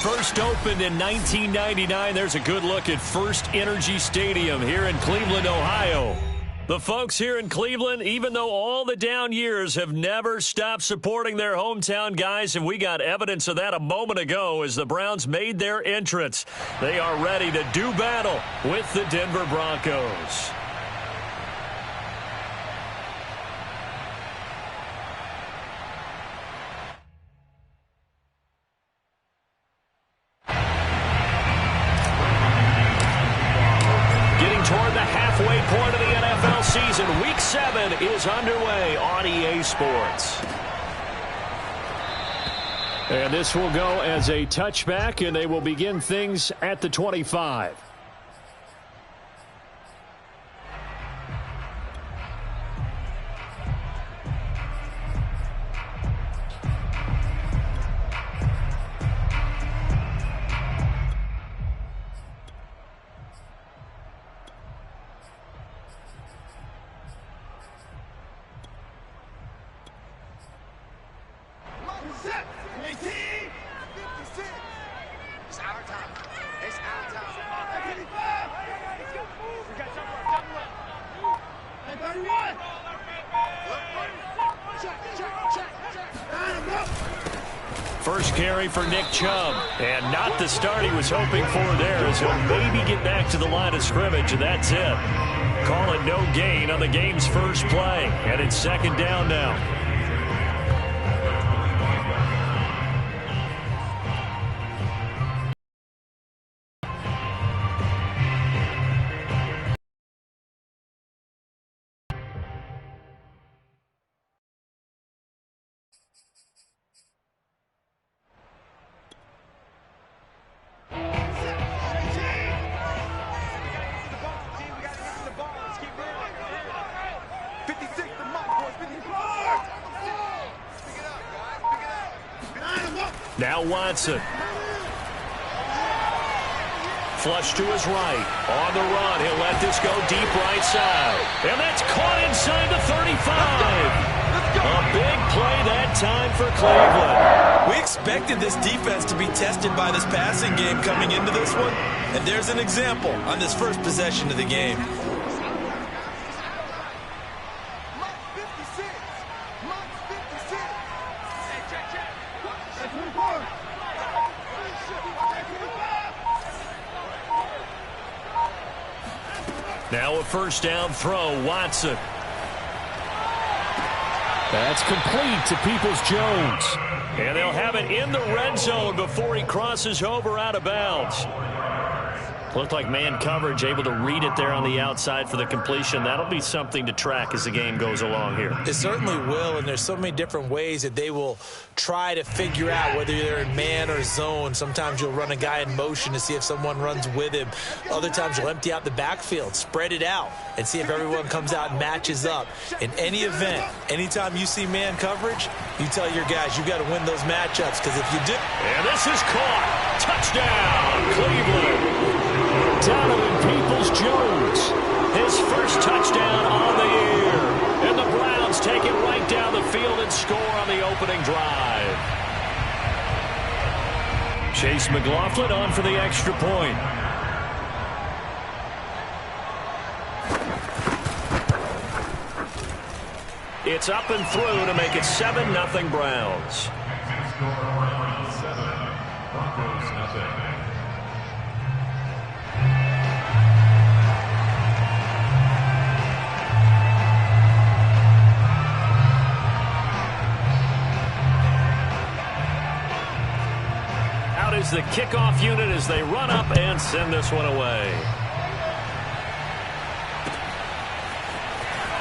first opened in 1999, there's a good look at First Energy Stadium here in Cleveland, Ohio. The folks here in Cleveland, even though all the down years, have never stopped supporting their hometown guys, and we got evidence of that a moment ago as the Browns made their entrance. They are ready to do battle with the Denver Broncos. Toward the halfway point of the NFL season. Week 7 is underway on EA Sports. And this will go as a touchback, and they will begin things at the 25. First carry for Nick Chubb, and not the start he was hoping for there, as he'll maybe get back to the line of scrimmage, and that's it. Call it no gain on the game's first play, and it's second down now. Now Watson. Flush to his right. On the run. He'll let this go deep right side. And that's caught inside the 35. A big play that time for Cleveland. We expected this defense to be tested by this passing game coming into this one. And there's an example on this first possession of the game. Now a first down throw, Watson. That's complete to Peoples-Jones. And they'll have it in the red zone before he crosses over out of bounds. Looked like man coverage able to read it there on the outside for the completion. That'll be something to track as the game goes along here. It certainly will, and there's so many different ways that they will try to figure out whether they're in man or zone. Sometimes you'll run a guy in motion to see if someone runs with him. Other times you'll empty out the backfield, spread it out, and see if everyone comes out and matches up. In any event, anytime you see man coverage, you tell your guys you got to win those matchups, because if you do... And this is caught. Touchdown, Cleveland. Donovan Peoples-Jones, his first touchdown on the year. And the Browns take it right down the field and score on the opening drive. Chase McLaughlin on for the extra point. It's up and through to make it 7-0 Browns. Broncos nothing. Is the kickoff unit as they run up and send this one away.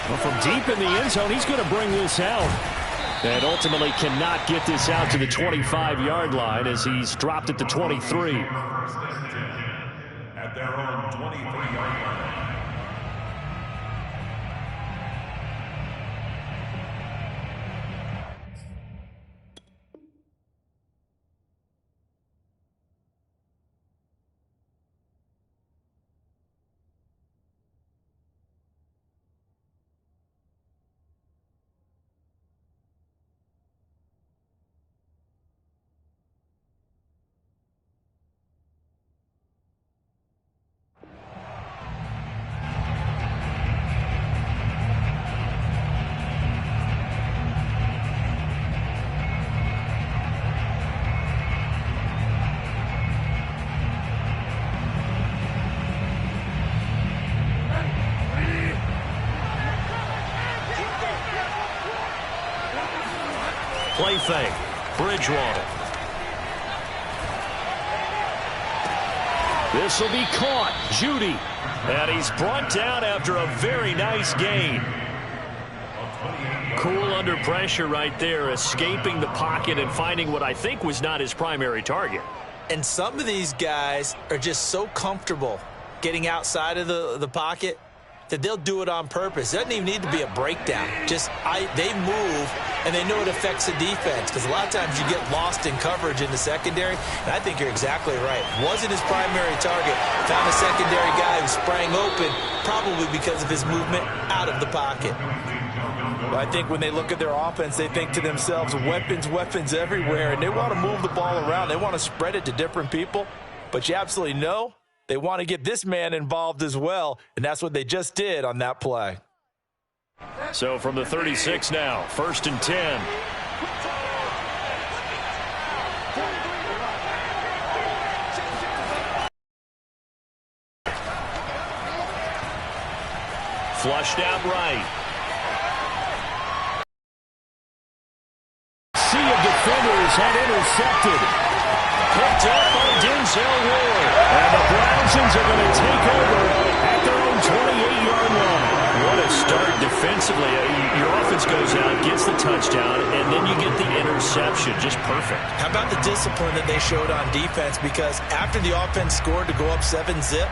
Well, from deep in the end zone, he's going to bring this out. And ultimately cannot get this out to the 25-yard line as he's dropped at the 23. At their own 23-yard line. Play fake. Bridgewater. This will be caught. Judy. And he's brought down after a very nice gain. Cool under pressure right there, escaping the pocket and finding what I think was not his primary target. And some of these guys are just so comfortable getting outside of the pocket that they'll do it on purpose. It doesn't even need to be a breakdown. They move, and they know it affects the defense, because a lot of times you get lost in coverage in the secondary, and I think you're exactly right. Wasn't his primary target. Found a secondary guy who sprang open, probably because of his movement out of the pocket. I think when they look at their offense, they think to themselves, weapons everywhere, and they want to move the ball around. They want to spread it to different people, but you absolutely know they want to get this man involved as well, and that's what they just did on that play. So from the 36 now, 1st and 10. Flushed out right. Sea of defenders had intercepted. Picked up by Denzel Ward. And the Browns are going to take over at their own 28-yard line. What a start defensively. Your offense goes out, gets the touchdown, and then you get the interception. Just perfect. How about the discipline that they showed on defense? Because after the offense scored to go up 7-zip,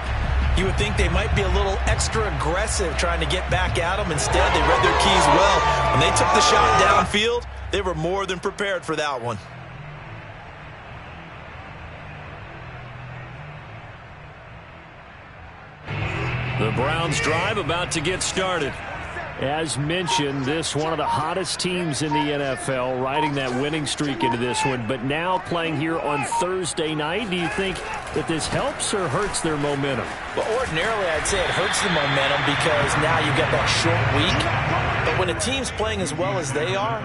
you would think they might be a little extra aggressive trying to get back at them. Instead, they read their keys well. When they took the shot downfield, they were more than prepared for that one. The Browns drive about to get started. As mentioned, this one of the hottest teams in the NFL, riding that winning streak into this one, but now playing here on Thursday night. Do you think that this helps or hurts their momentum? Well, ordinarily I'd say it hurts the momentum because now you get that short week. But when a team's playing as well as they are,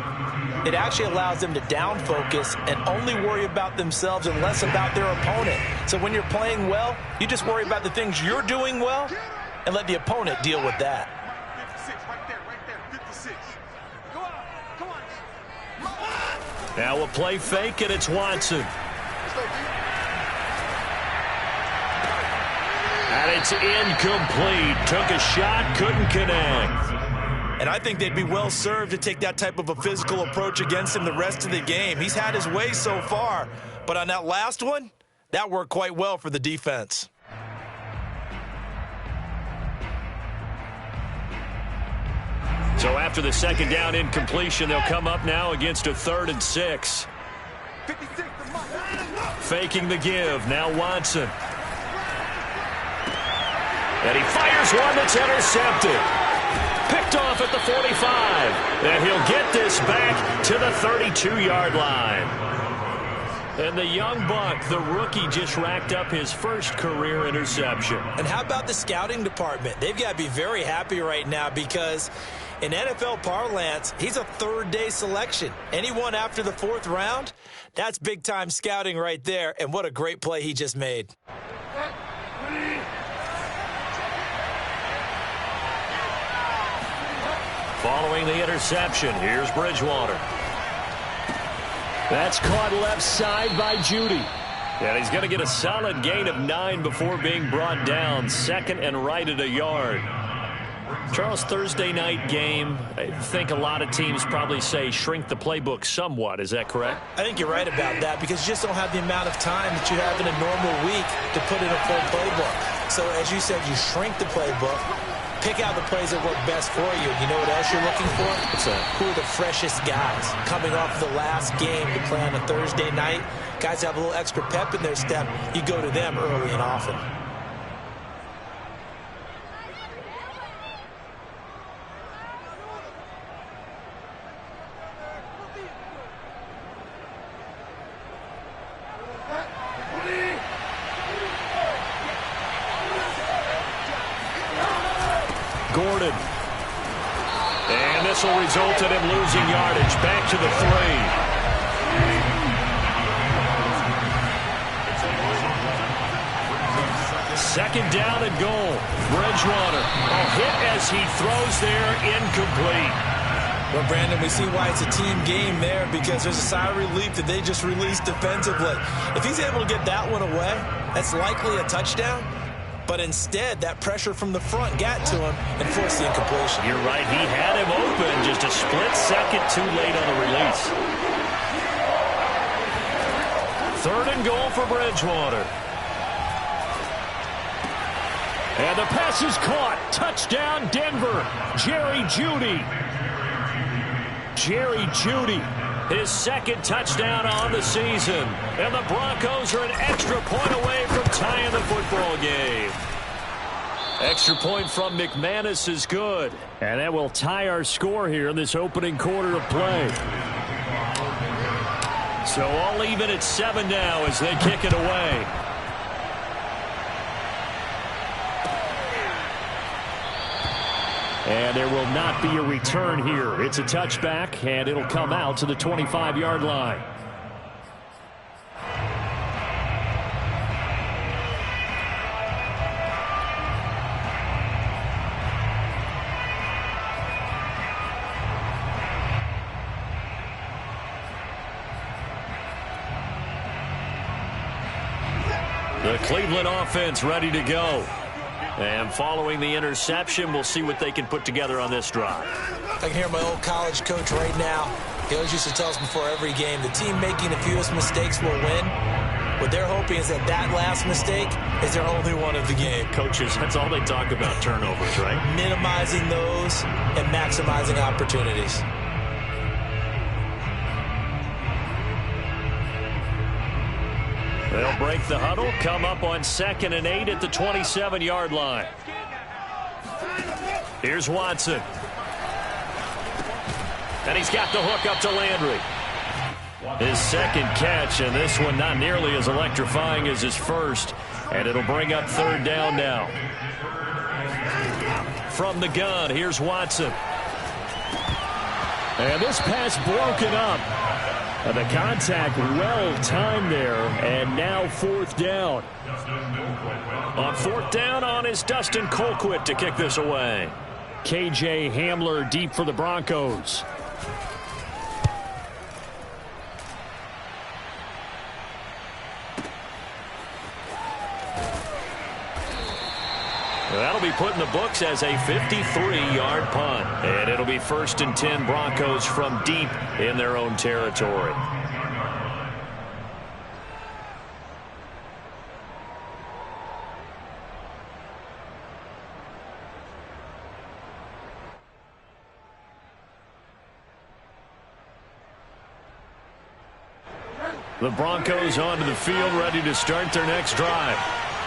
it actually allows them to down focus and only worry about themselves and less about their opponent. So when you're playing well, you just worry about the things you're doing well and let the opponent deal with that. 56, right there, 56. Go on, come on. Now a play fake, and it's Watson. And it's incomplete. Took a shot, couldn't connect. And I think they'd be well served to take that type of a physical approach against him the rest of the game. He's had his way so far, but on that last one, that worked quite well for the defense. So after the second down incompletion, they'll come up now against a 3rd and 6. 56, faking the give. Now Watson. And he fires one that's intercepted. Picked off at the 45. And he'll get this back to the 32-yard line. And the young buck, the rookie, just racked up his first career interception. And how about the scouting department? They've got to be very happy right now because in NFL parlance, he's a third-day selection. Anyone after the 4th round, that's big-time scouting right there. And what a great play he just made. Following the interception, here's Bridgewater. That's caught left side by Judy. And he's going to get a solid gain of 9 before being brought down. 2nd and right at a yard. Charles, Thursday night game, I think a lot of teams probably say shrink the playbook somewhat. Is that correct? I think you're right about that because you just don't have the amount of time that you have in a normal week to put in a full playbook. So as you said, you shrink the playbook. Pick out the plays that work best for you. You know what else you're looking for? Who are the freshest guys coming off the last game to play on a Thursday night? Guys have a little extra pep in their step. You go to them early and often. Gordon. And this will result in him losing yardage. Back to the 3. 2nd down and goal. Bridgewater. A hit as he throws there, incomplete. Well, Brandon, we see why it's a team game there, because there's a sigh of relief that they just released defensively. If he's able to get that one away, that's likely a touchdown. But instead, that pressure from the front got to him and forced the incompletion. You're right. He had him open just a split second too late on the release. 3rd and goal for Bridgewater. And the pass is caught. Touchdown, Denver. Jerry Jeudy. Jerry Jeudy, his 2nd touchdown on the season. And the Broncos are an extra point away from tying the football game. Extra point from McManus is good. And that will tie our score here in this opening quarter of play. So all even at 7 now as they kick it away. And there will not be a return here. It's a touchback, and it'll come out to the 25-yard line. The Cleveland offense ready to go. And following the interception, we'll see what they can put together on this drive. I can hear my old college coach right now. He always used to tell us before every game, the team making the fewest mistakes will win. What they're hoping is that that last mistake is their only one of the game. Coaches, that's all they talk about, turnovers, right? Minimizing those and maximizing opportunities. They'll break the huddle, come up on 2nd and 8 at the 27-yard line. Here's Watson. And he's got the hook up to Landry. His 2nd catch, and this one not nearly as electrifying as his first. And it'll bring up 3rd down now. From the gun, here's Watson. And this pass broken up. The contact well-timed there, and now 4th down. On 4th down on is Dustin Colquitt to kick this away. KJ Hamler deep for the Broncos. That'll be put in the books as a 53-yard punt. And it'll be 1st and 10 Broncos from deep in their own territory. The Broncos onto the field, ready to start their next drive.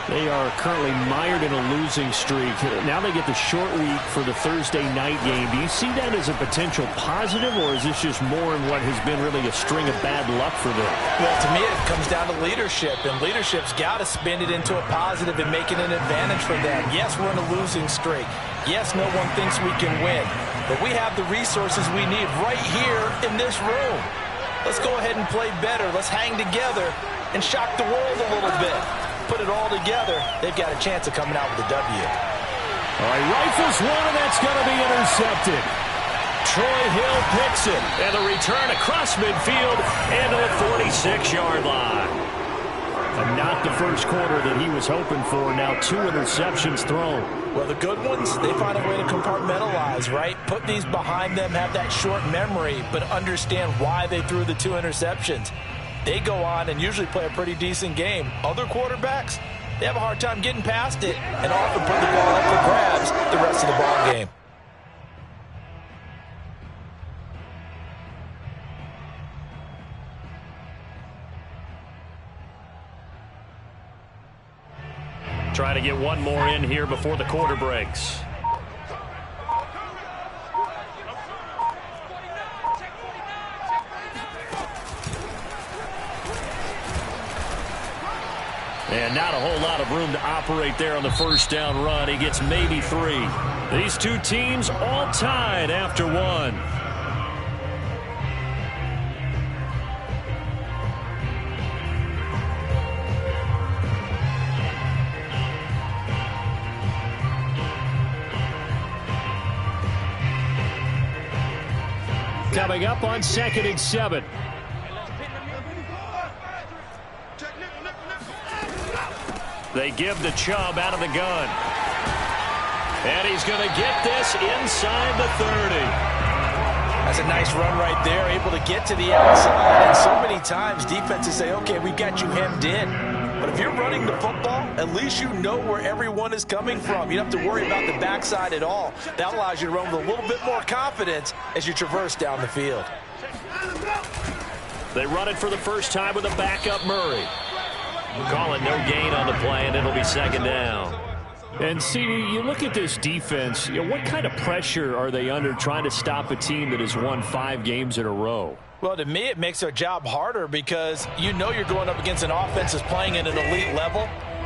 They are currently mired in a losing streak. Now they get the short week for the Thursday night game. Do you see that as a potential positive, or is this just more in what has been really a string of bad luck for them? Well, to me, it comes down to leadership, and leadership's got to spin it into a positive and make it an advantage for them. Yes, we're in a losing streak. Yes, no one thinks we can win, but we have the resources we need right here in this room. Let's go ahead and play better. Let's hang together and shock the world a little bit. Put it all together, they've got a chance of coming out with a W. All right, rifles one, and that's going to be intercepted. Troy Hill picks it, and the return across midfield into the 46-yard line. And not the first quarter that he was hoping for. Now 2 interceptions thrown. Well, the good ones, they find a way to compartmentalize, right? Put these behind them, have that short memory, but understand why they threw the 2 interceptions. They go on and usually play a pretty decent game. Other quarterbacks, they have a hard time getting past it and often put the ball up for grabs the rest of the ball game. Try to get one more in here before the quarter breaks. And not a whole lot of room to operate there on the first down run. He gets maybe 3. These two teams all tied after 1. coming up on 2nd and 7. They give the Chubb out of the gun. And he's going to get this inside the 30. That's a nice run right there, able to get to the outside. And so many times defenses say, okay, we got you hemmed in. But if you're running the football, at least you know where everyone is coming from. You don't have to worry about the backside at all. That allows you to run with a little bit more confidence as you traverse down the field. They run it for the first time with a backup Murray. Calling no gain on the play, and it'll be 2nd down. And, CD, you look at this defense, what kind of pressure are they under trying to stop a team that has won 5 games in a row? Well, to me, it makes their job harder because you know you're going up against an offense that's playing at an elite level,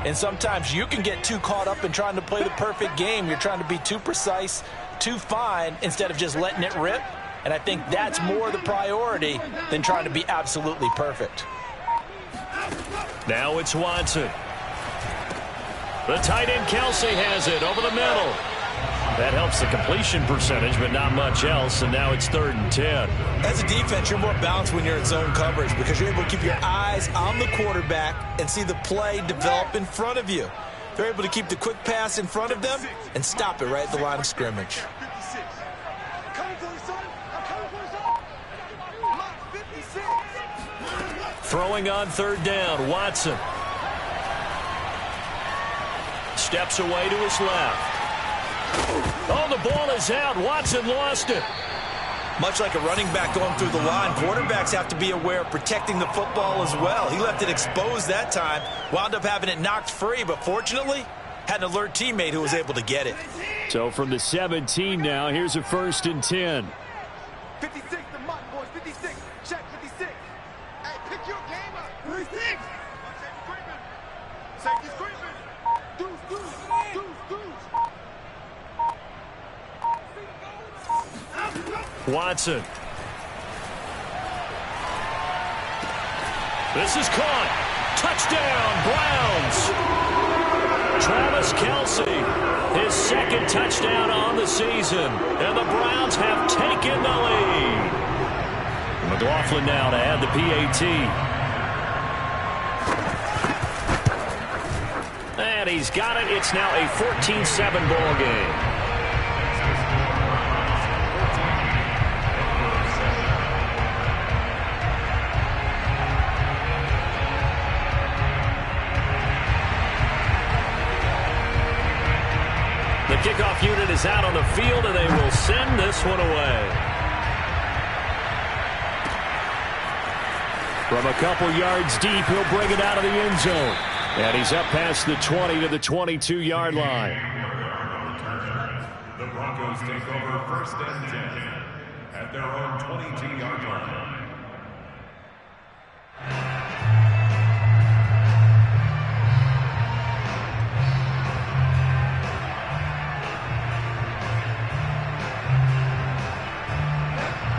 and sometimes you can get too caught up in trying to play the perfect game. You're trying to be too precise, too fine, instead of just letting it rip. And I think that's more the priority than trying to be absolutely perfect. Now it's Watson. The tight end Kelsey has it over the middle. That helps the completion percentage, but not much else, and now it's 3rd and 10. As a defense, you're more balanced when you're in zone coverage because you're able to keep your eyes on the quarterback and see the play develop in front of you. They're able to keep the quick pass in front of them and stop it right at the line of scrimmage. Throwing on 3rd down, Watson. Steps away to his left. Oh, the ball is out. Watson lost it. Much like a running back going through the line, quarterbacks have to be aware of protecting the football as well. He left it exposed that time, wound up having it knocked free, but fortunately, had an alert teammate who was able to get it. So from the 17 now, here's a 1st and 10. 56, the mark, boys. 56. Check 56. Hey, pick your game up. 56. Safety screaming. Deuce, deuce, deuce, deuce. Watson. This is caught. Touchdown, Browns. Travis Kelce, his 2nd touchdown on the season. And the Browns have taken the lead. McLaughlin now to add the PAT. And he's got it. It's now a 14-7 ball game. The kickoff unit is out on the field, and they will send this one away. From a couple yards deep, he'll bring it out of the end zone. And he's up past the 20 to the 22-yard line. The Broncos take over 1st and 10 at their own 22-yard line.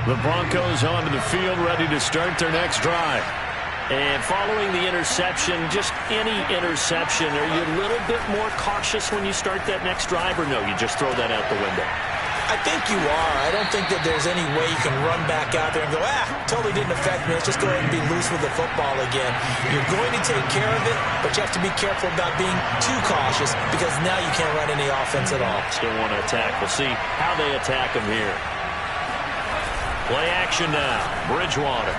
The Broncos onto the field, ready to start their next drive. And following the interception, just any interception, are you a little bit more cautious when you start that next drive, or no, you just throw that out the window? I think you are. I don't think that there's any way you can run back out there and go, totally didn't affect me. Let's just go ahead and be loose with the football again. You're going to take care of it, but you have to be careful about being too cautious because now you can't run any offense at all. Still want to attack. We'll see how they attack them here. Play action now. Bridgewater.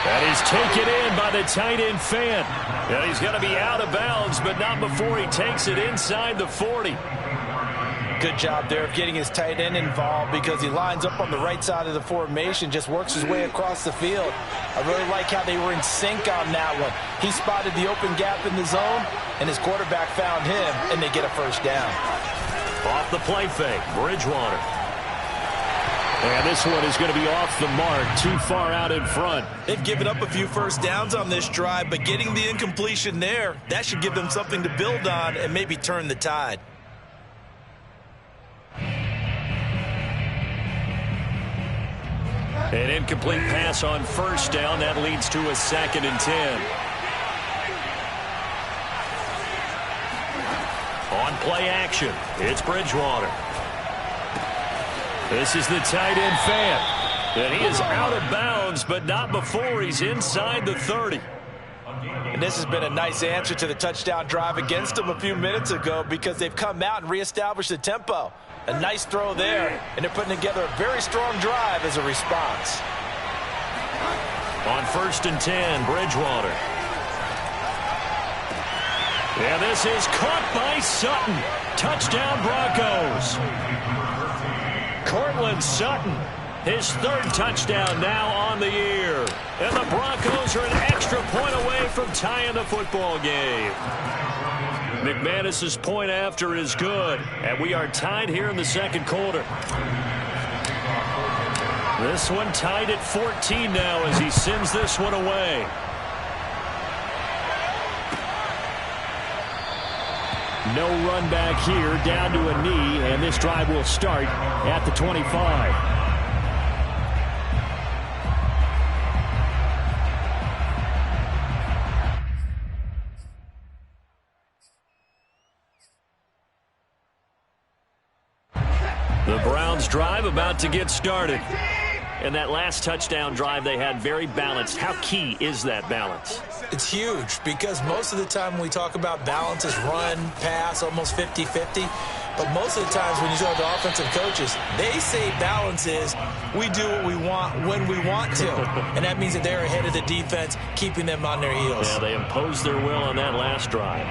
That is taken in by the tight end Fant. And he's going to be out of bounds, but not before he takes it inside the 40. Good job there of getting his tight end involved because he lines up on the right side of the formation, just works his way across the field. I really like how they were in sync on that one. He spotted the open gap in the zone, and his quarterback found him, and they get a 1st down. Off the play fake, Bridgewater. And this one is going to be off the mark, too far out in front. They've given up a few 1st downs on this drive, but getting the incompletion there, that should give them something to build on and maybe turn the tide. An incomplete pass on 1st down. That leads to a 2nd and 10. On play action, it's Bridgewater. This is the tight end Fant. And he is out of bounds, but not before he's inside the 30. And this has been a nice answer to the touchdown drive against them a few minutes ago because they've come out and reestablished the tempo. A nice throw there, and they're putting together a very strong drive as a response. On 1st and 10, Bridgewater. And this is caught by Sutton. Touchdown, Broncos. Cortland Sutton, his 3rd touchdown now on the year. And the Broncos are an extra point away from tying the football game. McManus's point after is good, and we are tied here in the 2nd quarter. This one tied at 14 now as he sends this one away. No run back here, down to a knee, and this drive will start at the 25. The Browns drive about to get started. And that last touchdown drive they had very balanced. How key is that balance? It's huge because most of the time when we talk about balance is run, pass, almost 50-50. But most of the times when you talk to offensive coaches, they say balance is we do what we want when we want to. And that means that they're ahead of the defense, keeping them on their heels. Yeah, they imposed their will on that last drive.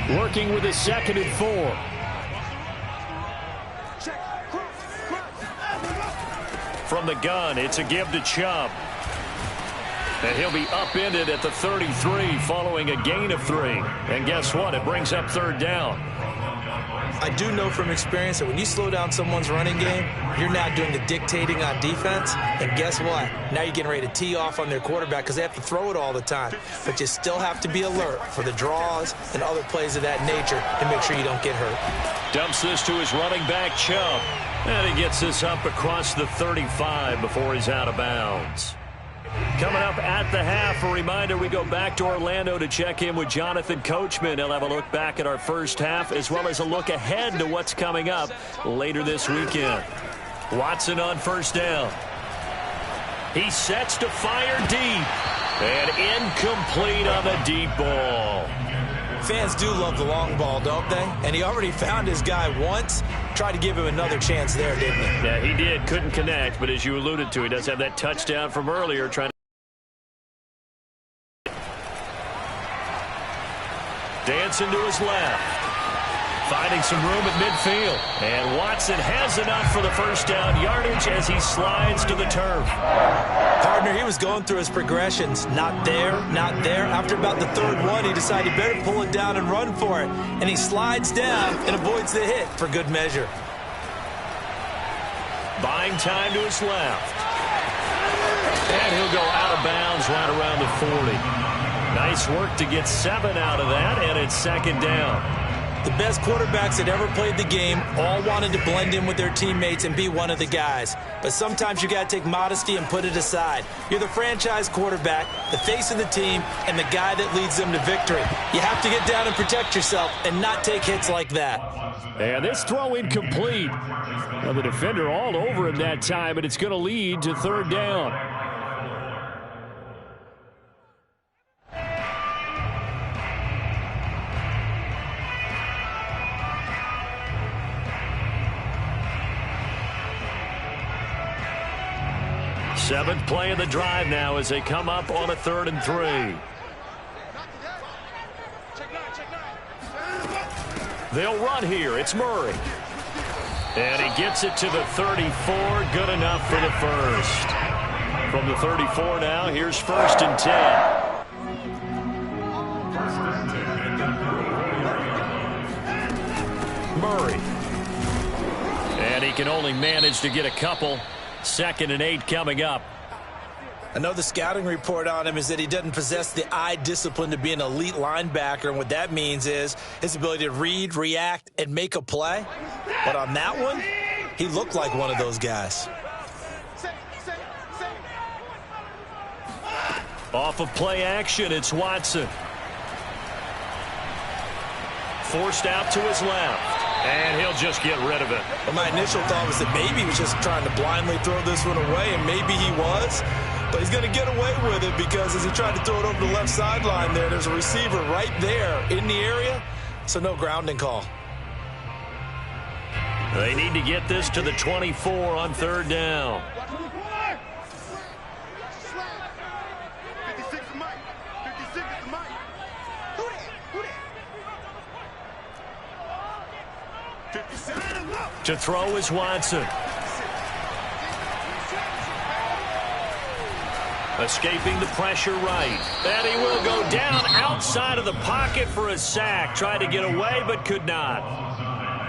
Working with a 2nd and 4. From the gun, it's a give to Chubb. And he'll be upended at the 33 following a gain of 3. And guess what? It brings up 3rd down. I do know from experience that when you slow down someone's running game, you're not doing the dictating on defense. And guess what? Now you're getting ready to tee off on their quarterback because they have to throw it all the time. But you still have to be alert for the draws and other plays of that nature and make sure you don't get hurt. Dumps this to his running back, Chubb. And he gets this up across the 35 before he's out of bounds. Coming up at the half, a reminder, we go back to Orlando to check in with Jonathan Coachman. He'll have a look back at our first half as well as a look ahead to what's coming up later this weekend. Watson on 1st down. He sets to fire deep. And incomplete on the deep ball. Fans do love the long ball, don't they? And he already found his guy once. Tried to give him another chance there, didn't he? Yeah, he did. Couldn't connect, but as you alluded to, he does have that touchdown from earlier trying to dancing to his left. Finding some room at midfield. And Watson has enough for the 1st down yardage as he slides to the turf. Partner, he was going through his progressions. Not there, not there. After about the 3rd one, he decided he better pull it down and run for it. And he slides down and avoids the hit for good measure. Buying time to his left. And he'll go out of bounds right around the 40. Nice work to get 7 out of that, and it's 2nd down. The best quarterbacks that ever played the game all wanted to blend in with their teammates and be one of the guys. But sometimes you got to take modesty and put it aside. You're the franchise quarterback, the face of the team, and the guy that leads them to victory. You have to get down and protect yourself and not take hits like that. And this throw incomplete. Well, the defender all over him that time, and it's going to lead to 3rd down. Seventh play of the drive now as they come up on a 3rd and 3. They'll run here. It's Murray. And he gets it to the 34. Good enough for the 1st. From the 34 now, here's 1st and 10. Murray. And he can only manage to get a couple. 2nd and 8 coming up. I know the scouting report on him is that he doesn't possess the eye discipline to be an elite linebacker, and what that means is his ability to read, react, and make a play. But on that one, he looked like one of those guys. Off of play action, it's Watson. forced out to his left. And he'll just get rid of it. Well, my initial thought was that maybe he was just trying to blindly throw this one away, and maybe he was. But he's going to get away with it because as he tried to throw it over the left sideline there's a receiver right there in the area, so no grounding call. They need to get this to the 24 on third down. 56 is Mike. 56 is Mike. Who that? 57. To throw is Watson. Escaping the pressure right. And he will go down outside of the pocket for a sack. Tried to get away but could not.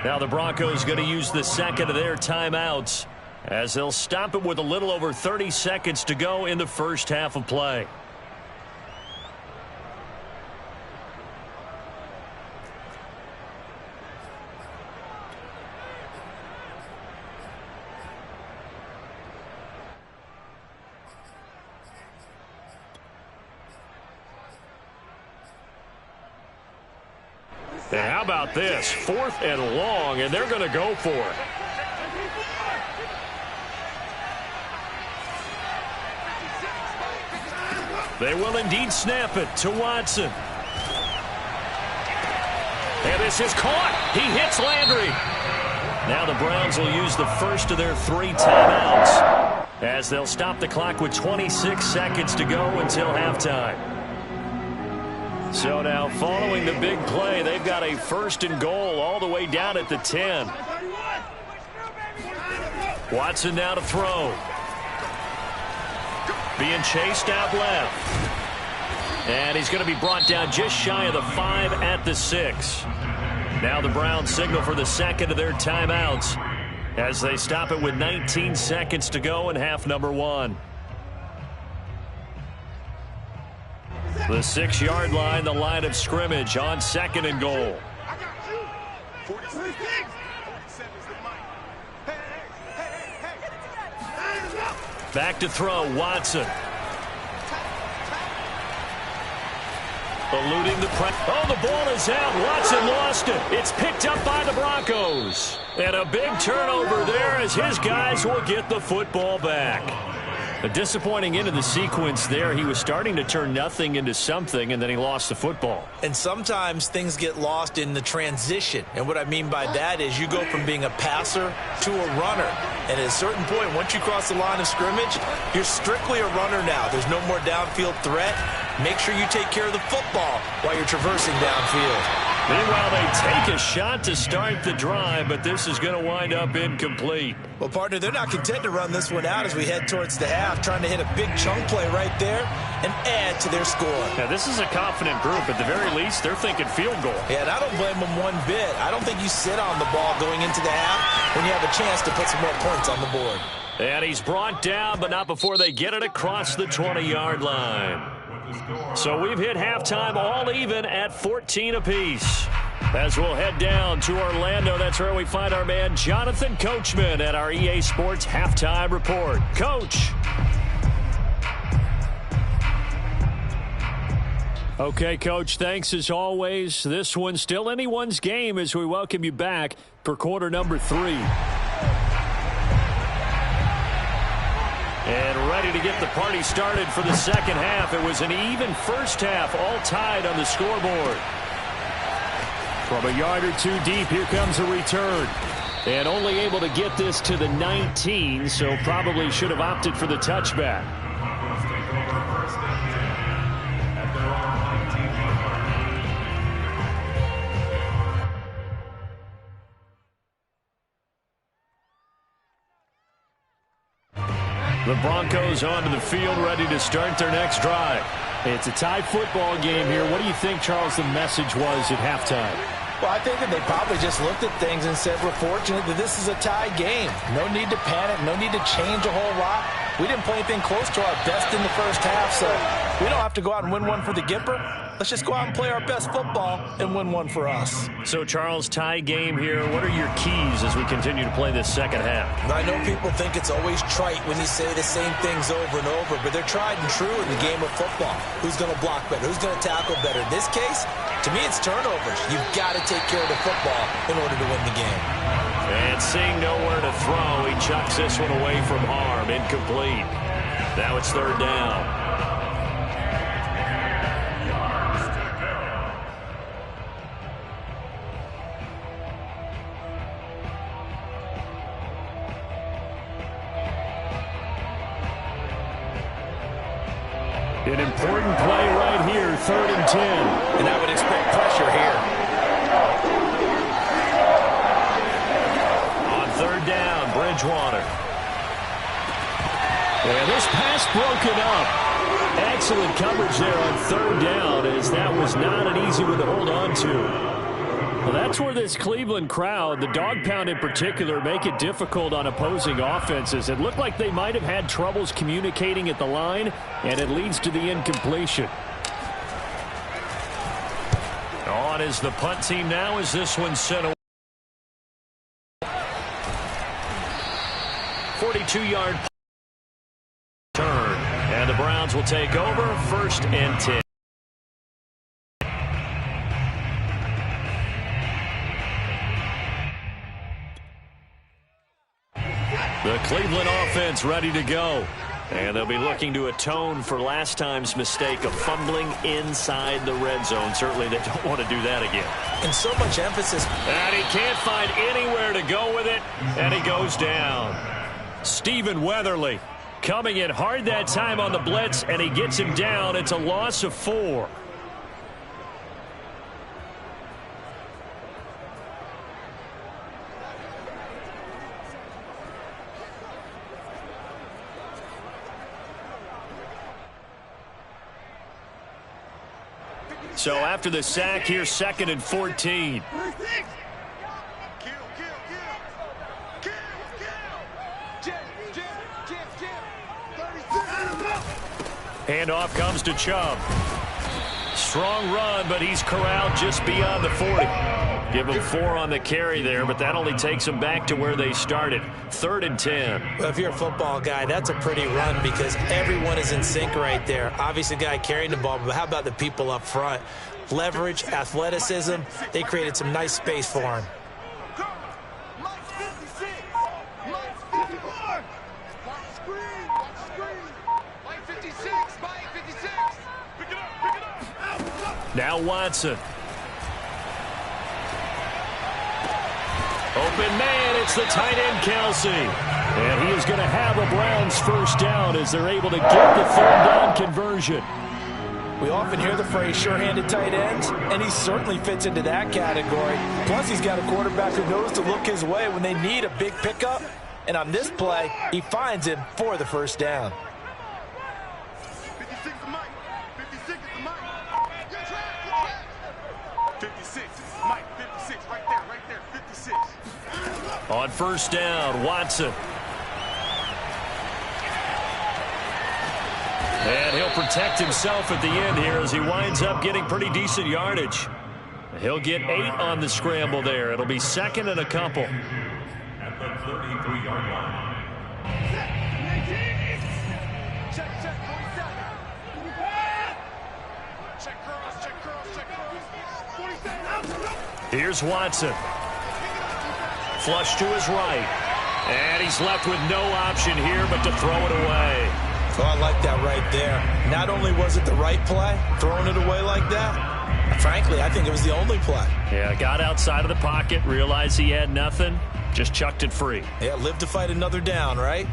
Now the Broncos going to use the second of their timeouts as they'll stop it with a little over 30 seconds to go in the first half of play. And how about this? 4th and long, and they're going to go for it. They will indeed snap it to Watson. And this is caught. He hits Landry. Now the Browns will use the first of their 3 timeouts as they'll stop the clock with 26 seconds to go until halftime. So now following the big play, they've got a 1st and goal all the way down at the 10. Watson now to throw. Being chased out left. And he's going to be brought down just shy of the 5 at the 6. Now the Browns signal for the second of their timeouts as they stop it with 19 seconds to go in half number 1. The 6-yard line, the line of scrimmage on 2nd and goal. I got you. 46. 47 is the Mike. Hey. Back to throw, Watson. Eluding the press. Oh, the ball is out. Watson lost it. It's picked up by the Broncos. And a big turnover there as his guys will get the football back. A disappointing end of the sequence there. He was starting to turn nothing into something, and then he lost the football. And sometimes things get lost in the transition. And what I mean by that is you go from being a passer to a runner. And at a certain point, once you cross the line of scrimmage, you're strictly a runner now. There's no more downfield threat. Make sure you take care of the football while you're traversing downfield. Meanwhile, they take a shot to start the drive, but this is going to wind up incomplete. Well, partner, they're not content to run this one out as we head towards the half, trying to hit a big chunk play right there and add to their score. Now, this is a confident group. At the very least, they're thinking field goal. Yeah, and I don't blame them one bit. I don't think you sit on the ball going into the half when you have a chance to put some more points on the board. And he's brought down, but not before they get it across the 20-yard line. So we've hit halftime all even at 14 apiece. As we'll head down to Orlando, that's where we find our man Jonathan Coachman at our EA Sports Halftime Report. Coach. Okay, Coach, thanks as always. This one's still anyone's game as we welcome you back for quarter number 3. And ready to get the party started for the second half. It was an even first half, all tied on the scoreboard. From a yard or two deep, here comes a return. And only able to get this to the 19, so probably should have opted for the touchback. The Broncos onto the field, ready to start their next drive. It's a tied football game here. What do you think, Charles, the message was at halftime? Well, I think that they probably just looked at things and said, we're fortunate that this is a tie game. No need to panic, no need to change a whole lot. We didn't play anything close to our best in the first half, so we don't have to go out and win one for the Gipper. Let's just go out and play our best football and win one for us. So, Charles, tie game here. What are your keys as we continue to play this second half? I know people think it's always trite when you say the same things over and over, but they're tried and true in the game of football. Who's going to block better? Who's going to tackle better? In this case, to me, it's turnovers. You've got to take care of the football in order to win the game. And seeing nowhere to throw, he chucks this one away from harm. Incomplete. Now it's third down. An important play right here, 3rd and 10. And I would expect pressure here. On 3rd down, Bridgewater. And this pass broken up. Excellent coverage there on 3rd down, as that was not an easy one to hold on to. Well, that's where this Cleveland crowd, the dog pound in particular, make it difficult on opposing offenses. It looked like they might have had troubles communicating at the line, and it leads to the incompletion. On is the punt team now as this one's sent away. 42-yard turn, and the Browns will take over 1st and 10. The Cleveland offense ready to go. And they'll be looking to atone for last time's mistake of fumbling inside the red zone. Certainly they don't want to do that again. And so much emphasis. And he can't find anywhere to go with it. And he goes down. Stephen Weatherly coming in hard that time on the blitz, and he gets him down. It's a loss of 4. So after the sack, here's 2nd and 14. Handoff comes to Chubb. Strong run, but he's corralled just beyond the 40. Give him 4 on the carry there, but that only takes them back to where they started. 3rd and 10. Well, if you're a football guy, that's a pretty run because everyone is in sync right there. Obviously, the guy carrying the ball, but how about the people up front? Leverage, athleticism, they created some nice space for him. Now Watson. Open man, it's the tight end, Kelsey. And he is going to have a Browns first down as they're able to get the 3rd down conversion. We often hear the phrase sure-handed tight ends, and he certainly fits into that category. Plus, he's got a quarterback who knows to look his way when they need a big pickup. And on this play, he finds him for the first down. 56 is Mike. 56 is the Mike. 56 is Mike. 56 right there, 56. On first down, Watson. And he'll protect himself at the end here as he winds up getting pretty decent yardage. He'll get 8 on the scramble there. It'll be 2nd and a couple. At the 33-yard line. Check, 47. Check curls, 47. Here's Watson. Flush to his right. And he's left with no option here but to throw it away. Oh, I like that right there. Not only was it the right play, throwing it away like that, frankly, I think it was the only play. Yeah, got outside of the pocket, realized he had nothing, just chucked it free. Yeah, live to fight another down, right?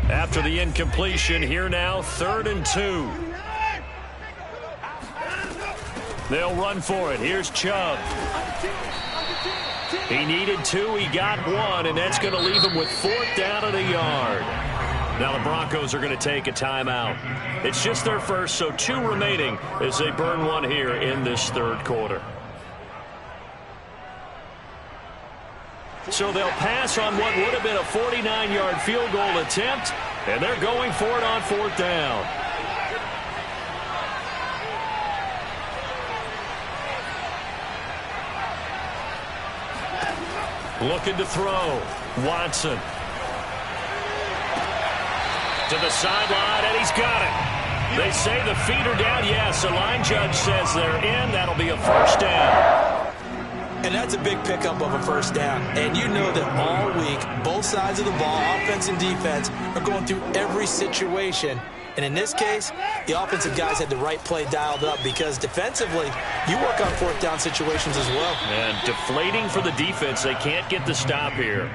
After the incompletion, here now, 3rd and 2. They'll run for it. Here's Chubb. He needed 2, he got 1, and that's going to leave him with 4th down and a yard. Now the Broncos are going to take a timeout. It's just their first, so 2 remaining as they burn one here in this 3rd quarter. So they'll pass on what would have been a 49-yard field goal attempt, and they're going for it on 4th down. Looking to throw. Watson. To the sideline, and he's got it. They say the feet are down. Yes, the line judge says they're in. That'll be a 1st down. And that's a big pickup of a 1st down. And you know that all week, both sides of the ball, offense and defense, are going through every situation. And in this case, the offensive guys had the right play dialed up because defensively, you work on 4th down situations as well. And deflating for the defense. They can't get the stop here.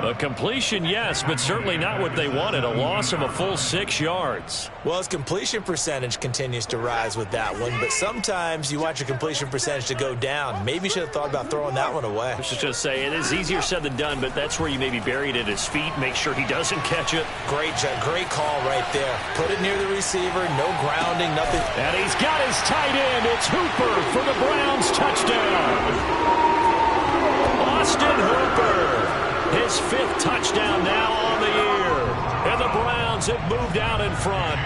A completion, yes, but certainly not what they wanted. A loss of a full 6 yards. Well, his completion percentage continues to rise with that one, but sometimes you want your completion percentage to go down. Maybe you should have thought about throwing that one away. I was just going to say, it is easier said than done, but that's where you maybe bury it at his feet, make sure he doesn't catch it. Great call right there. Put it near the receiver, no grounding, nothing. And he's got his tight end. It's Hooper for the Browns touchdown. Austin Hooper. His 5th touchdown now on the year. And the Browns have moved out in front.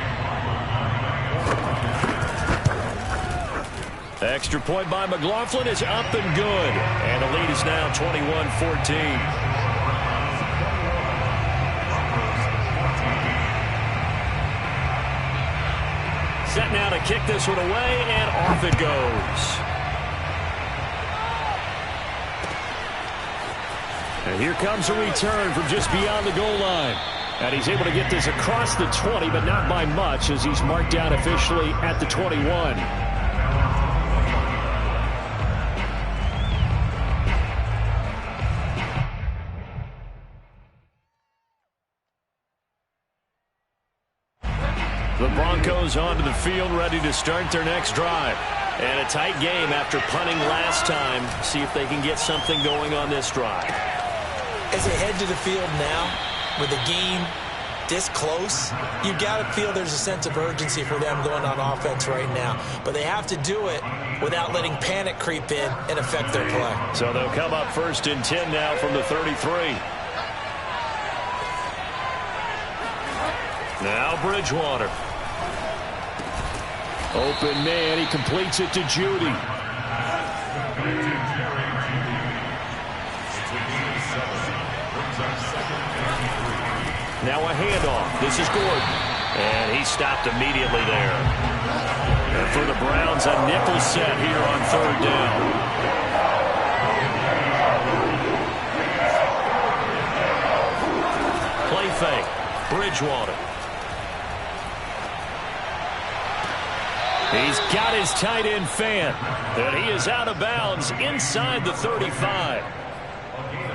Extra point by McLaughlin is up and good. And the lead is now 21-14. Set now to kick this one away, and off it goes. And here comes a return from just beyond the goal line. And he's able to get this across the 20, but not by much, as he's marked down officially at the 21. The Broncos onto the field, ready to start their next drive. And a tight game after punting last time. See if they can get something going on this drive. As they head to the field now, with the game this close, you've got to feel there's a sense of urgency for them going on offense right now. But they have to do it without letting panic creep in and affect their play. So they'll come up 1st and 10 now from the 33. Now Bridgewater. Open man, he completes it to Judy. Now a handoff. This is Gordon. And he stopped immediately there. And for the Browns, a nickel set here on 3rd down. Play fake. Bridgewater. He's got his tight end fan. And he is out of bounds inside the 35.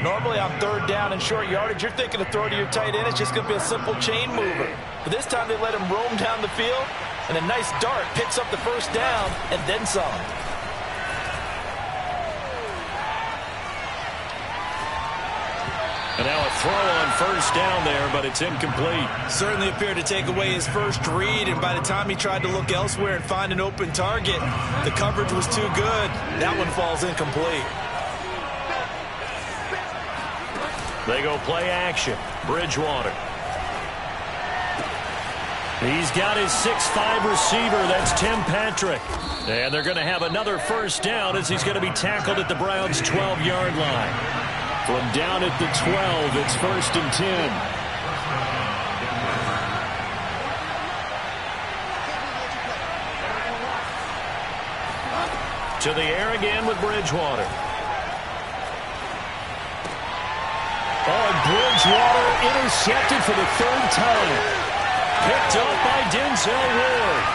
Normally on 3rd down and short yardage, you're thinking to throw to your tight end. It's just going to be a simple chain mover. But this time they let him roam down the field, and a nice dart picks up the 1st down and then some. And now a throw on 1st down there, but it's incomplete. Certainly appeared to take away his first read, and by the time he tried to look elsewhere and find an open target, the coverage was too good. That one falls incomplete. They go play action. Bridgewater. He's got his 6'5" receiver. That's Tim Patrick. And they're going to have another 1st down as he's going to be tackled at the Browns' 12-yard line. From down at the 12, it's 1st and 10. To the air again with Bridgewater. Oh, and Bridgewater intercepted for the 3rd time. Picked up by Denzel Ward.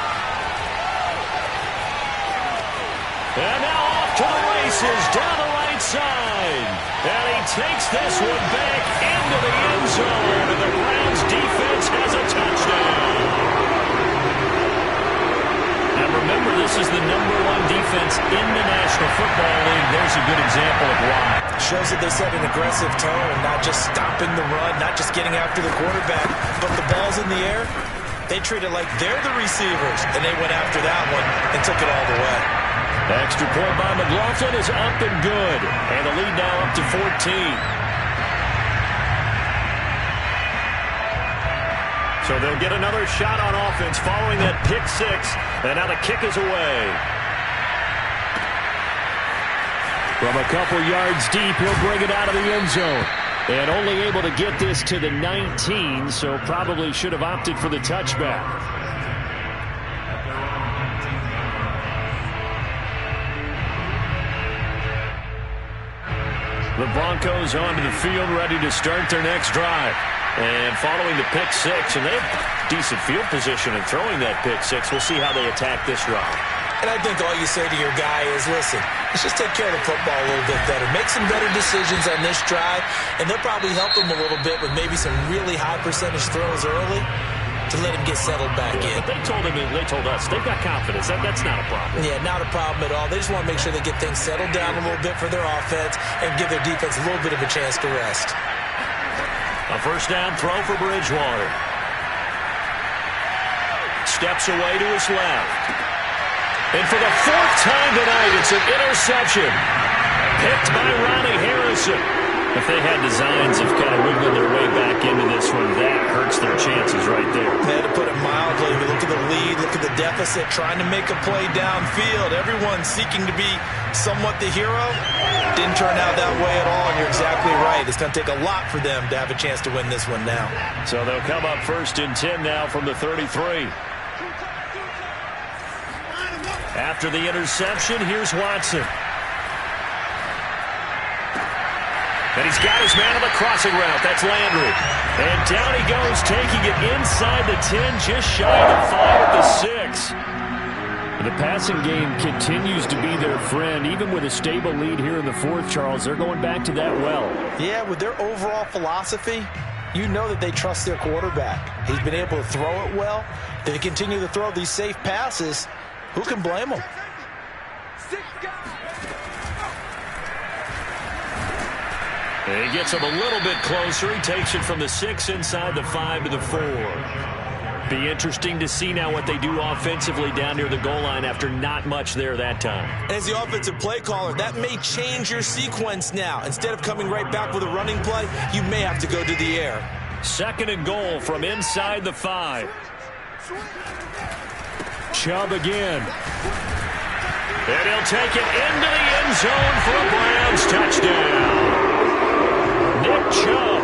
And now off to the races down the right side. And he takes this one back into the end zone. And the Browns defense has a touchdown. And remember, this is the #1 defense in the National Football League. There's a good example of why. Shows that they set an aggressive tone, not just stopping the run, not just getting after the quarterback, but the ball's in the air. They treat it like they're the receivers, and they went after that one and took it all the way. Extra point by McLaughlin is up and good. And the lead now up to 14. So they'll get another shot on offense following that pick six. And now the kick is away. From a couple yards deep, he'll bring it out of the end zone. And only able to get this to the 19, so probably should have opted for the touchback. The Broncos onto the field, ready to start their next drive. And following the pick six, and they have decent field position in throwing that pick six. We'll see how they attack this drive. And I think all you say to your guy is, listen, let's just take care of the football a little bit better. Make some better decisions on this drive, and they'll probably help him a little bit with maybe some really high percentage throws early to let him get settled back in. But they told us they've got confidence. That's not a problem. Yeah, not a problem at all. They just want to make sure they get things settled down a little bit for their offense and give their defense a little bit of a chance to rest. A first down throw for Bridgewater. Steps away to his left. And for the fourth time tonight, it's an interception. Picked by Ronnie Harrison. If they had designs of kind of wiggling their way back into this one, that hurts their chances right there. They had to put it mildly. Look at the lead, look at the deficit, trying to make a play downfield. Everyone seeking to be somewhat the hero. Didn't turn out that way at all, and you're exactly right. It's going to take a lot for them to have a chance to win this one now. So they'll come up first and 10 now from the 33. After the interception, here's Watson. And he's got his man on the crossing route. That's Landry. And down he goes, taking it inside the 10, just shy of the 5 at the 6. The passing game continues to be their friend. Even with a stable lead here in the fourth, Charles, they're going back to that well. Yeah, with their overall philosophy, you know that they trust their quarterback. He's been able to throw it well. They continue to throw these safe passes. Who can blame them? And he gets him a little bit closer. He takes it from the 6 inside the 5 to the 4. Be interesting to see now what they do offensively down near the goal line after not much there that time. As the offensive play caller, that may change your sequence now. Instead of coming right back with a running play, you may have to go to the air. Second and goal from inside the 5. Chubb again. And he'll take it into the end zone for a Browns touchdown. Nick Chubb,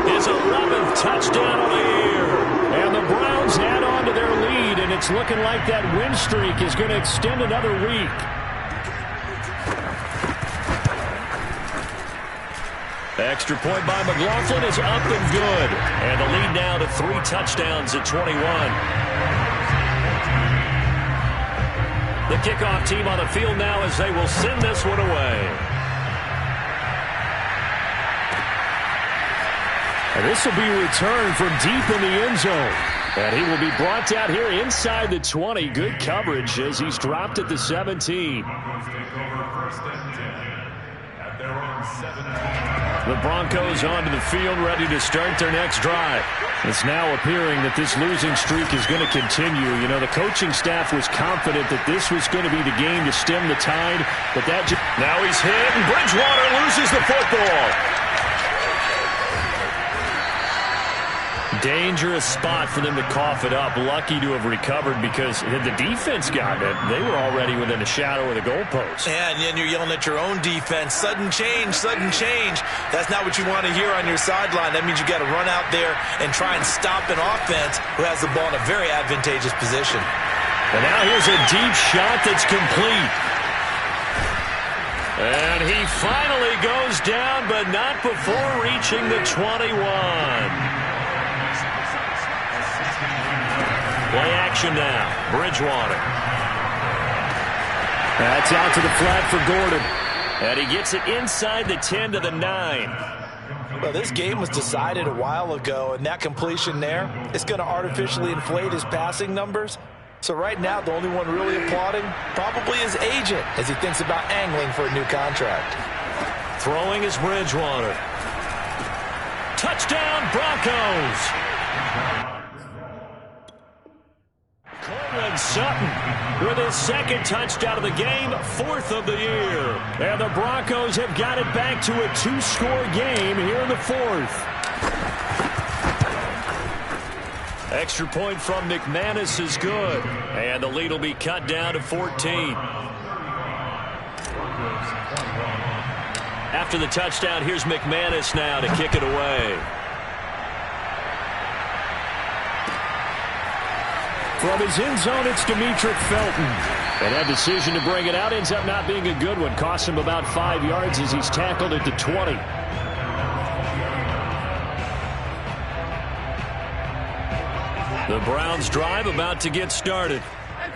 his 11th touchdown on the year. And the Browns add on to their lead, and it's looking like that win streak is going to extend another week. Extra point by McLaughlin is up and good. And the lead now to 3 touchdowns at 21. The kickoff team on the field now as they will send this one away. And this will be returned from deep in the end zone. And he will be brought out here inside the 20. Good coverage as he's dropped at the 17. The Broncos onto the field, ready to start their next drive. It's now appearing that this losing streak is going to continue. You know, the coaching staff was confident that this was going to be the game to stem the tide, but that now he's hit, and Bridgewater loses the football. Dangerous spot for them to cough it up. Lucky to have recovered because had the defense gotten it, they were already within a shadow of the goalpost. Yeah, and then you're yelling at your own defense. Sudden change, sudden change. That's not what you want to hear on your sideline. That means you got to run out there and try and stop an offense who has the ball in a very advantageous position. And now here's a deep shot that's complete. And he finally goes down, but not before reaching the 21. Play action now. Bridgewater. That's out to the flat for Gordon. And he gets it inside the 10 to the 9. Well, this game was decided a while ago, and that completion there is going to artificially inflate his passing numbers. So right now, the only one really applauding probably his agent as he thinks about angling for a new contract. Throwing is Bridgewater. Touchdown, Broncos! Courtland Sutton with his second touchdown of the game, 4th of the year. And the Broncos have got it back to a 2-score game here in the 4th. Extra point from McManus is good. And the lead will be cut down to 14. After the touchdown, here's McManus now to kick it away. From his end zone, it's Demetric Felton. And that decision to bring it out ends up not being a good one. Costs him about 5 yards as he's tackled at the 20. The Browns drive about to get started.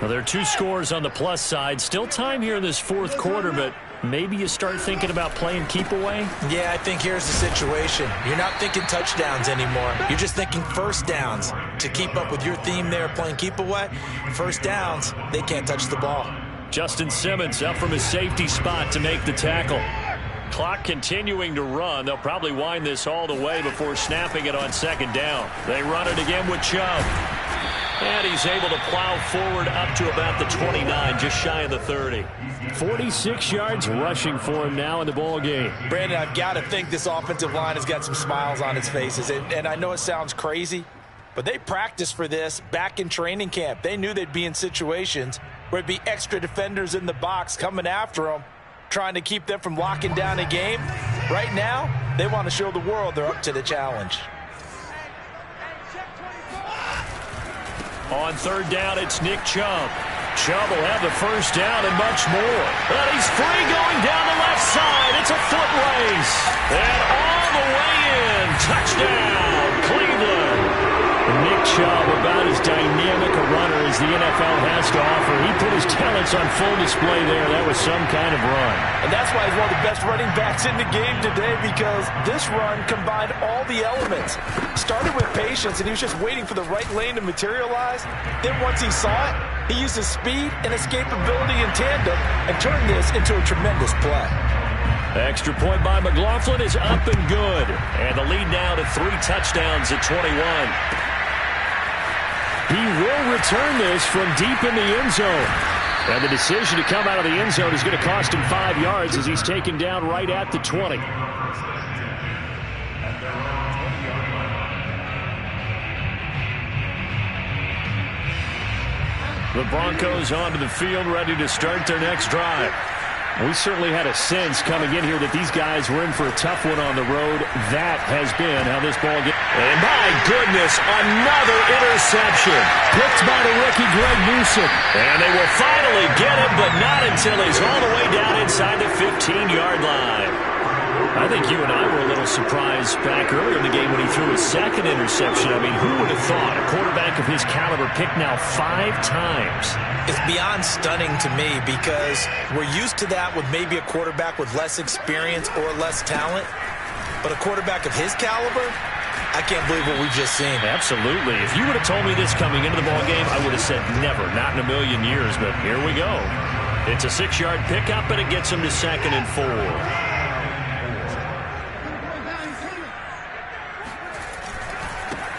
Well, there are 2 scores on the plus side. Still time here in this fourth quarter, but maybe you start thinking about playing keep away? Yeah, I think here's the situation. You're not thinking touchdowns anymore. You're just thinking first downs. To keep up with your theme there, playing keep away, first downs, they can't touch the ball. Justin Simmons up from his safety spot to make the tackle. Clock continuing to run. They'll probably wind this all the way before snapping it on second down. They run it again with Chubb. And he's able to plow forward up to about the 29, just shy of the 30. 46 yards rushing for him now in the ball game. Brandon, I've got to think this offensive line has got some smiles on its faces. And I know it sounds crazy, but they practiced for this back in training camp. They knew they'd be in situations where it'd be extra defenders in the box coming after them, trying to keep them from locking down a game. Right now, they want to show the world they're up to the challenge. On third down, it's Nick Chubb. Chubb will have the first down and much more. But he's free going down the left side. It's a foot race. And all the way in. Touchdown, Cleveland. Nick Chubb, about as dynamic a runner as the NFL has to offer. He put his talents on full display there. That was some kind of run. And that's why he's one of the best running backs in the game today, because this run combined all the elements. Started with patience, and he was just waiting for the right lane to materialize. Then once he saw it, he used his speed and escapability in tandem and turned this into a tremendous play. Extra point by McLaughlin is up and good. And the lead now to 3 touchdowns at 21. He will return this from deep in the end zone. And the decision to come out of the end zone is going to cost him 5 yards as he's taken down right at the 20. The Broncos onto the field, ready to start their next drive. We certainly had a sense coming in here that these guys were in for a tough one on the road. That has been how this ball gets. And my goodness, another interception. Picked by the rookie Greg Newsome. And they will finally get him, but not until he's all the way down inside the 15-yard line. I think you and I were a little surprised back earlier in the game when he threw his second interception. I mean, who would have thought a quarterback of his caliber picked now 5 times? It's beyond stunning to me because we're used to that with maybe a quarterback with less experience or less talent. But a quarterback of his caliber, I can't believe what we've just seen. Absolutely. If you would have told me this coming into the ballgame, I would have said never, not in a million years. But here we go. It's a 6-yard pickup, and it gets him to 2nd and 4.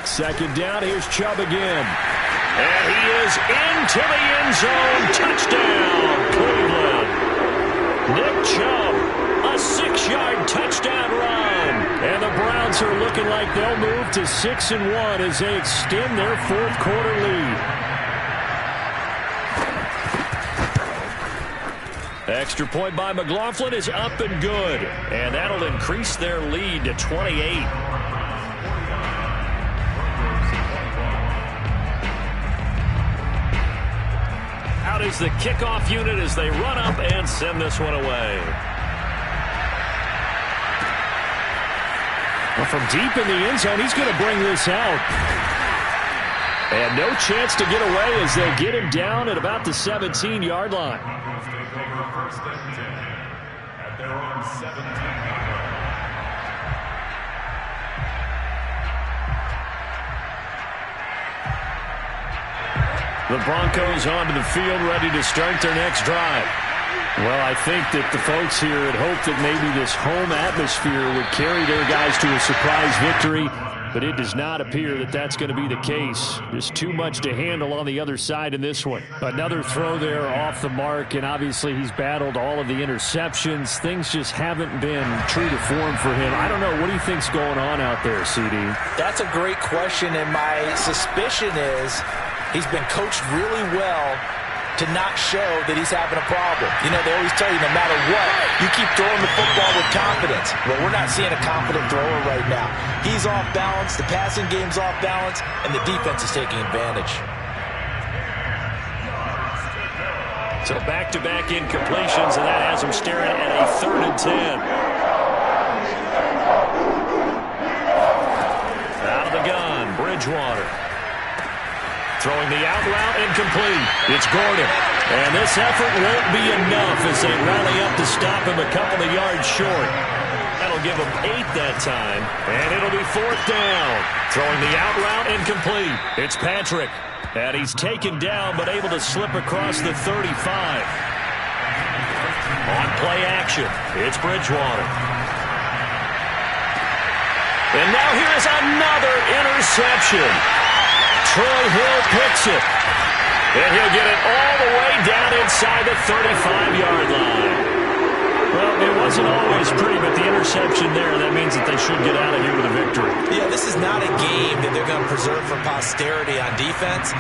Second down, here's Chubb again. And he is into the end zone. Touchdown, Cleveland. Nick Chubb, a 6-yard touchdown run. And the Browns are looking like they'll move to 6-1 as they extend their fourth quarter lead. Extra point by McLaughlin is up and good. And that'll increase their lead to 28. Out is the kickoff unit as they run up and send this one away. Well, from deep in the end zone, he's going to bring this out. And no chance to get away as they'll get him down at about the 17-yard line. Take over first and 10 at their own 17-yard line. The Broncos onto the field, ready to start their next drive. Well, I think that the folks here had hoped that maybe this home atmosphere would carry their guys to a surprise victory. but it does not appear that that's going to be the case. Just too much to handle on the other side in this one. Another throw there off the mark, and obviously he's battled all of the interceptions. Things just haven't been true to form for him. I don't know. What do you think's going on out there, CD? That's a great question, and my suspicion is he's been coached really well to not show that he's having a problem. You know, they always tell you no matter what, you keep throwing the football with confidence. Well, we're not seeing a confident thrower right now. He's off balance, the passing game's off balance, and the defense is taking advantage. So back-to-back incompletions, and that has him staring at a 3rd and 10. Out of the gun, Bridgewater. Throwing the out route, incomplete. It's Gordon. And this effort won't be enough as they rally up to stop him a couple of yards short. That'll give him 8 that time. And it'll be 4th down. Throwing the out route, incomplete. It's Patrick. And he's taken down, but able to slip across the 35. On play action, it's Bridgewater. And now here is another interception. Troy Hill picks it. And he'll get it all the way down inside the 35-yard line. Well, it wasn't always pretty, but the interception there, that means that they should get out of here with a victory. Yeah, this is not a game that they're going to preserve for posterity on defense,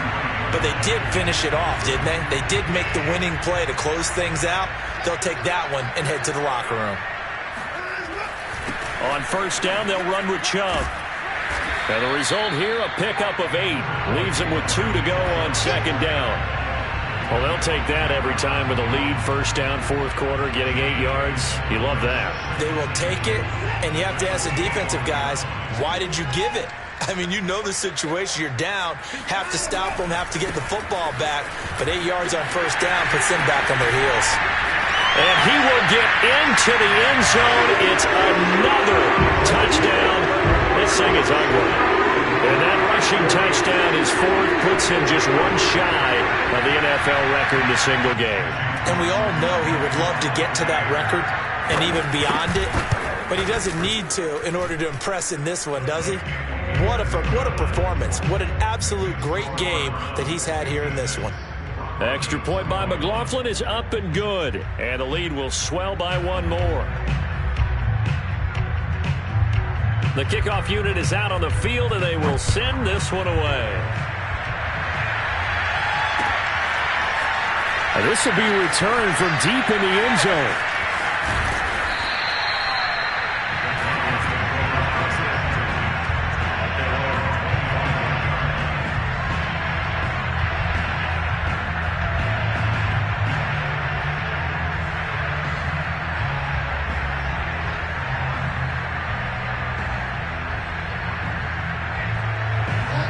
but they did finish it off, didn't they? They did make the winning play to close things out. They'll take that one and head to the locker room. On 1st down, they'll run with Chubb. And the result here, a pickup of 8. Leaves them with 2 to go on 2nd down. Well, they'll take that every time with a lead. 1st down, 4th quarter, getting 8 yards. You love that. They will take it, and you have to ask the defensive guys, why did you give it? I mean, you know the situation. You're down, have to stop them, have to get the football back. But 8 yards on 1st down puts them back on their heels. And he will get into the end zone. It's another touchdown. This thing is ugly. And that rushing touchdown is 4th, puts him just 1 shy of the NFL record in a single game. And we all know he would love to get to that record and even beyond it, but he doesn't need to in order to impress in this one, does he? What a performance. What an absolute great game that he's had here in this one. Extra point by McLaughlin is up and good, and the lead will swell by 1 more. The kickoff unit is out on the field, and they will send this one away. And this will be returned from deep in the end zone.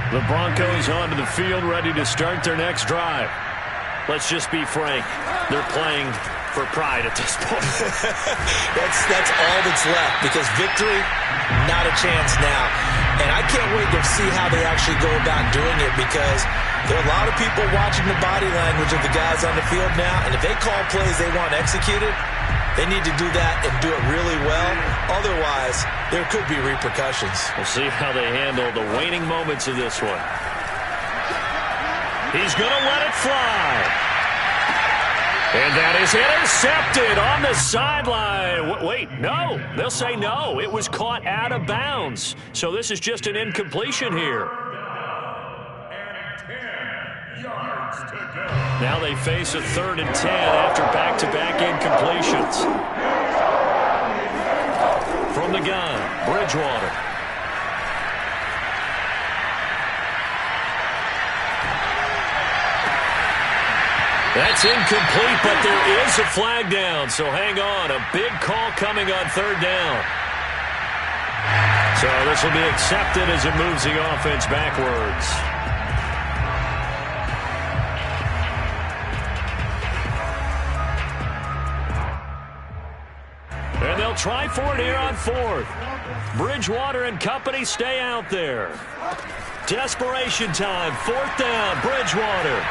The Broncos onto the field, ready to start their next drive. Let's just be frank. They're playing for pride at this point. That's all that's left, because victory, not a chance now. And I can't wait to see how they actually go about doing it, because there are a lot of people watching the body language of the guys on the field now, and if they call plays they want executed, they need to do that and do it really well. Otherwise, there could be repercussions. We'll see how they handle the waning moments of this one. He's going to let it fly. And that is intercepted on the sideline. Wait, no. They'll say no. It was caught out of bounds. So this is just an incompletion here. Now they face a 3rd and 10 after back-to-back incompletions. From the gun, Bridgewater. That's incomplete, but there is a flag down, so hang on. A big call coming on 3rd down. So this will be accepted as it moves the offense backwards. And they'll try for it here on 4th. Bridgewater and company stay out there. Desperation time. 4th down, Bridgewater.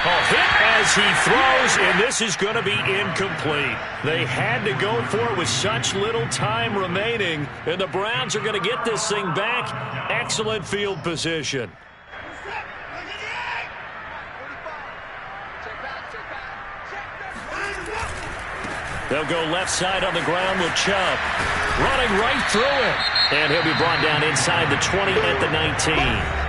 Hit as he throws, and this is going to be incomplete. They had to go for it with such little time remaining, and the Browns are going to get this thing back. Excellent field position. They'll go left side on the ground with Chubb. Running right through it. And he'll be brought down inside the 20 at the 19.